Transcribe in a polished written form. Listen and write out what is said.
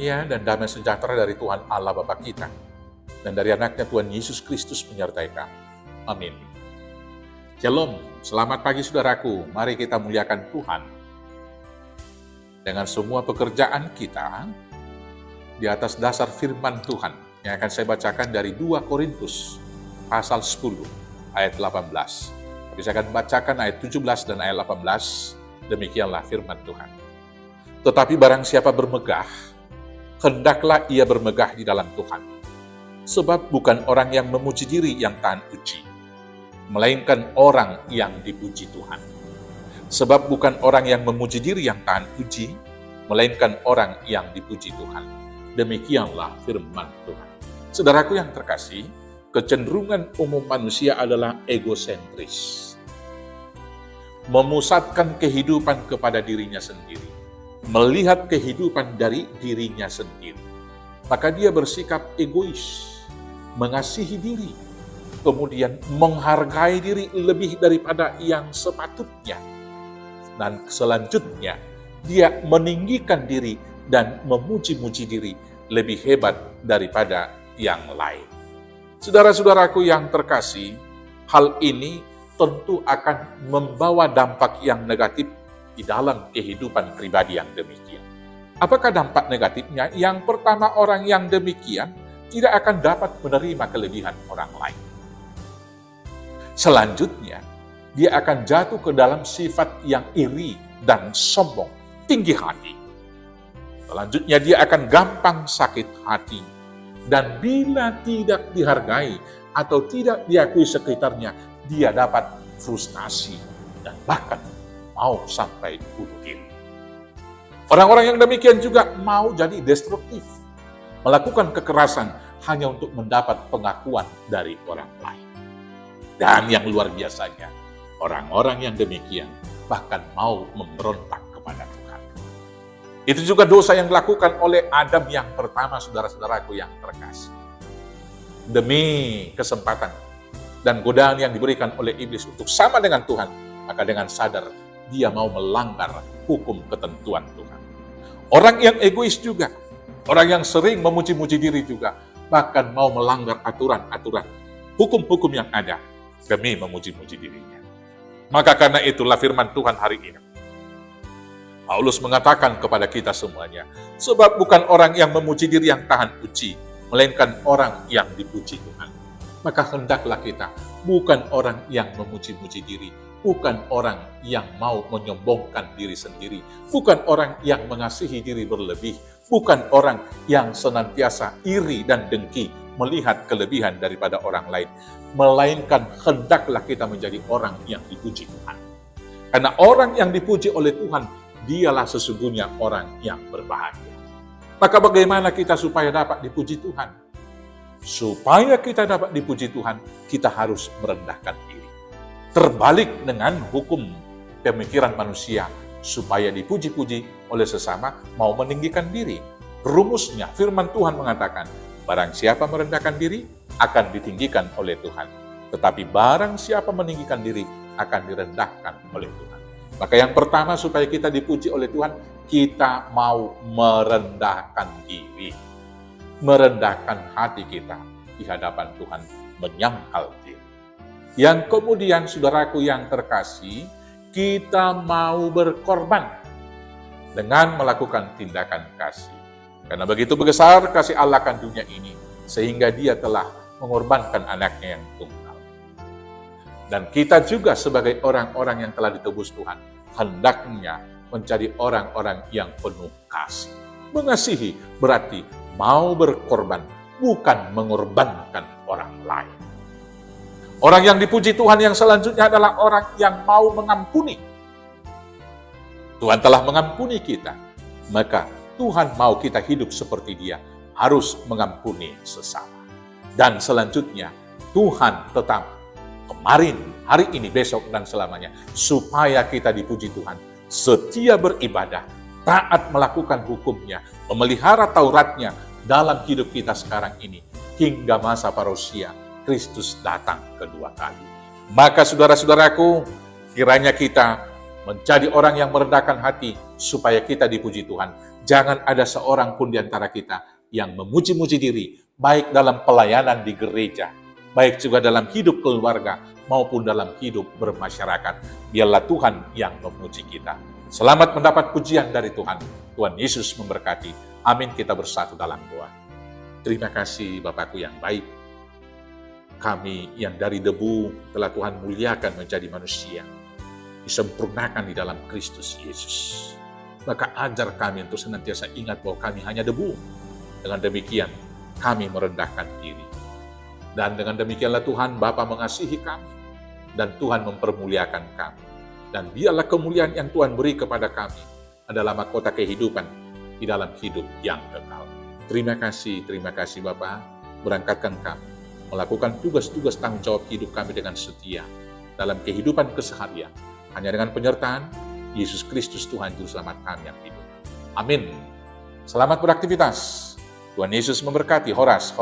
karunia dan damai sejahtera dari Tuhan Allah Bapa kita dan dari anaknya Tuhan Yesus Kristus menyertai kamu. Amin. Shalom, selamat pagi saudaraku. Mari kita muliakan Tuhan dengan semua pekerjaan kita di atas dasar firman Tuhan yang akan saya bacakan dari 2 Korintus pasal 10 ayat 18. Tapi saya akan bacakan ayat 17 dan ayat 18. Demikianlah firman Tuhan. Tetapi barang siapa bermegah, hendaklah ia bermegah di dalam Tuhan. Sebab bukan orang yang memuji diri yang tahan uji, melainkan orang yang dipuji Tuhan. Sebab bukan orang yang memuji diri yang tahan uji, melainkan orang yang dipuji Tuhan. Demikianlah firman Tuhan. Saudaraku yang terkasih, kecenderungan umum manusia adalah egosentris. Memusatkan kehidupan kepada dirinya sendiri. Melihat kehidupan dari dirinya sendiri. Maka dia bersikap egois. Mengasihi diri, kemudian menghargai diri lebih daripada yang sepatutnya. Dan selanjutnya, dia meninggikan diri dan memuji-muji diri lebih hebat daripada yang lain. Saudara-saudaraku yang terkasih, hal ini tentu akan membawa dampak yang negatif di dalam kehidupan pribadi yang demikian. Apakah dampak negatifnya? Yang pertama, orang yang demikian tidak akan dapat menerima kelebihan orang lain. Selanjutnya, dia akan jatuh ke dalam sifat yang iri dan sombong, tinggi hati. Selanjutnya, dia akan gampang sakit hati. Dan bila tidak dihargai atau tidak diakui sekitarnya, dia dapat frustasi dan bahkan mau sampai bunuh diri. Orang-orang yang demikian juga mau jadi destruktif, melakukan kekerasan hanya untuk mendapat pengakuan dari orang lain. Dan yang luar biasanya, orang-orang yang demikian bahkan mau memberontak kepada Tuhan. Itu juga dosa yang dilakukan oleh Adam yang pertama, saudara-saudaraku yang terkasih. Demi kesempatan dan godaan yang diberikan oleh iblis untuk sama dengan Tuhan, maka dengan sadar dia mau melanggar hukum ketentuan Tuhan. Orang yang egois juga, orang yang sering memuji-muji diri juga, bahkan mau melanggar aturan-aturan, hukum-hukum yang ada demi memuji-muji dirinya. Maka karena itulah firman Tuhan hari ini. Paulus mengatakan kepada kita semuanya, sebab bukan orang yang memuji diri yang tahan uji, melainkan orang yang dipuji Tuhan. Maka hendaklah kita bukan orang yang memuji-muji diri, bukan orang yang mau menyombongkan diri sendiri, bukan orang yang mengasihi diri berlebih, bukan orang yang senantiasa iri dan dengki melihat kelebihan daripada orang lain, melainkan hendaklah kita menjadi orang yang dipuji Tuhan. Karena orang yang dipuji oleh Tuhan, dialah sesungguhnya orang yang berbahagia. Maka bagaimana kita supaya dapat dipuji Tuhan? Supaya kita dapat dipuji Tuhan, kita harus merendahkan diri. Terbalik dengan hukum pemikiran manusia, supaya dipuji-puji oleh sesama, mau meninggikan diri. Rumusnya, firman Tuhan mengatakan, barang siapa merendahkan diri, akan ditinggikan oleh Tuhan. Tetapi barang siapa meninggikan diri, akan direndahkan oleh Tuhan. Maka yang pertama, supaya kita dipuji oleh Tuhan, kita mau merendahkan diri. Merendahkan hati kita di hadapan Tuhan, menyangkal diri. Yang kemudian, saudaraku yang terkasih, kita mau berkorban dengan melakukan tindakan kasih. Karena begitu besar kasih Allah akan dunia ini, sehingga dia telah mengorbankan anaknya yang tunggal. Dan kita juga sebagai orang-orang yang telah ditebus Tuhan, hendaknya menjadi orang-orang yang penuh kasih. Mengasihi berarti mau berkorban, bukan mengorbankan orang lain. Orang yang dipuji Tuhan yang selanjutnya adalah orang yang mau mengampuni. Tuhan telah mengampuni kita, maka Tuhan mau kita hidup seperti Dia, harus mengampuni sesama. Dan selanjutnya, Tuhan tetap kemarin, hari ini, besok, dan selamanya, supaya kita dipuji Tuhan, setia beribadah, taat melakukan hukumnya, memelihara Tauratnya dalam hidup kita sekarang ini, hingga masa parousia, Kristus datang kedua kali. Maka saudara-saudaraku, kiranya kita menjadi orang yang merendahkan hati supaya kita dipuji Tuhan. Jangan ada seorang pun di antara kita yang memuji-muji diri, baik dalam pelayanan di gereja, baik juga dalam hidup keluarga, maupun dalam hidup bermasyarakat. Biarlah Tuhan yang memuji kita. Selamat mendapat pujian dari Tuhan. Tuhan Yesus memberkati. Amin. Kita bersatu dalam doa. Terima kasih Bapakku yang baik. Kami yang dari debu telah Tuhan muliakan menjadi manusia, disempurnakan di dalam Kristus Yesus. Maka ajar kami untuk senantiasa ingat bahwa kami hanya debu. Dengan demikian, kami merendahkan diri. Dan dengan demikianlah Tuhan Bapa mengasihi kami. Dan Tuhan mempermuliakan kami. Dan biarlah kemuliaan yang Tuhan beri kepada kami adalah mahkota kehidupan di dalam hidup yang kekal. Terima kasih Bapa. Berangkatkan kami melakukan tugas-tugas tanggung jawab hidup kami dengan setia dalam kehidupan keseharian. Hanya dengan penyertaan Yesus Kristus Tuhan Juru Selamat kami yang hidup. Amin. Selamat beraktivitas. Tuhan Yesus memberkati. Horas.